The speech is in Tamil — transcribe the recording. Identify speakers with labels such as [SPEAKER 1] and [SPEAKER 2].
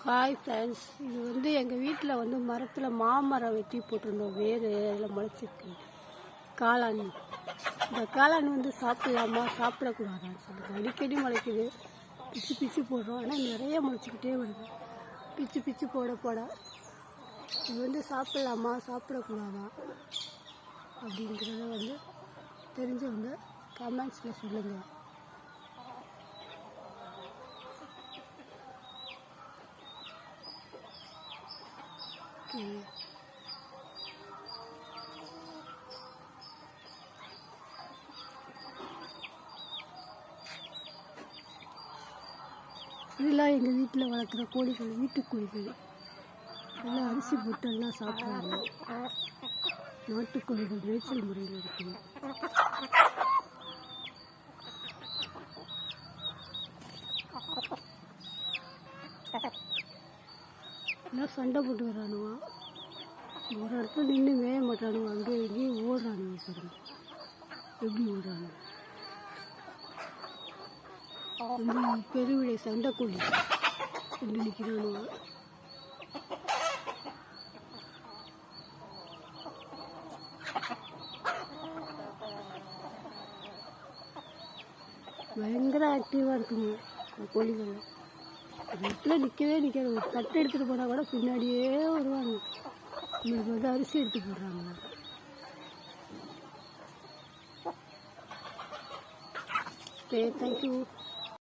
[SPEAKER 1] ஹாய் ஃப்ரெண்ட்ஸ், இது எங்கள் வீட்டில் மரத்தில் மாமரம் வெட்டி போட்டிருந்தோம். வேறு அதில் முளைச்சிருக்கு காளான். இந்த காளான் சாப்பிடலாமா சாப்பிடக்கூடாதான்னு சொல்லுங்கள். அடிக்கடி முளைக்குது, பிச்சு பிச்சு போடுறோம். ஆனால் நிறைய முளைச்சிக்கிட்டே வருது. பிச்சு பிச்சு போட இது சாப்பிடலாமா சாப்பிடக்கூடாதா அப்படிங்கிறத தெரிஞ்சவங்க கமெண்ட்ஸில் சொல்லுங்கள். இதெல்லாம் எங்கள் வீட்டில் வளர்க்குற கோழிகள், வீட்டுக்கோழிகள். எல்லாம் அரிசி போட்டெல்லாம் சாப்பிட்றாங்க. நாட்டுக்கோழிகள் மேய்ச்சல் முறையில் இருக்குது. எல்லாம் சண்டை போட்டு வரானுவான். ஒரு இடத்துல நின்று மேய மாட்டானுங்க, அங்கே எங்கேயும் ஓடுறானுங்க. பாருங்க எப்படி ஓடுறானு. பெருவிடை சண்டை கோழி கொண்டு நிற்கிறானுங்க. பயங்கர ஆக்டிவாக இருக்குங்க கோழிகள். வீட்டில் நிற்கவே நிற்காது. ஒரு தட்டை எடுத்துகிட்டு போனால் கூட பின்னாடியே வருவாங்க. நம்மளுக்கு அரிசி எடுத்து போடுறாங்க. Okay, thank you.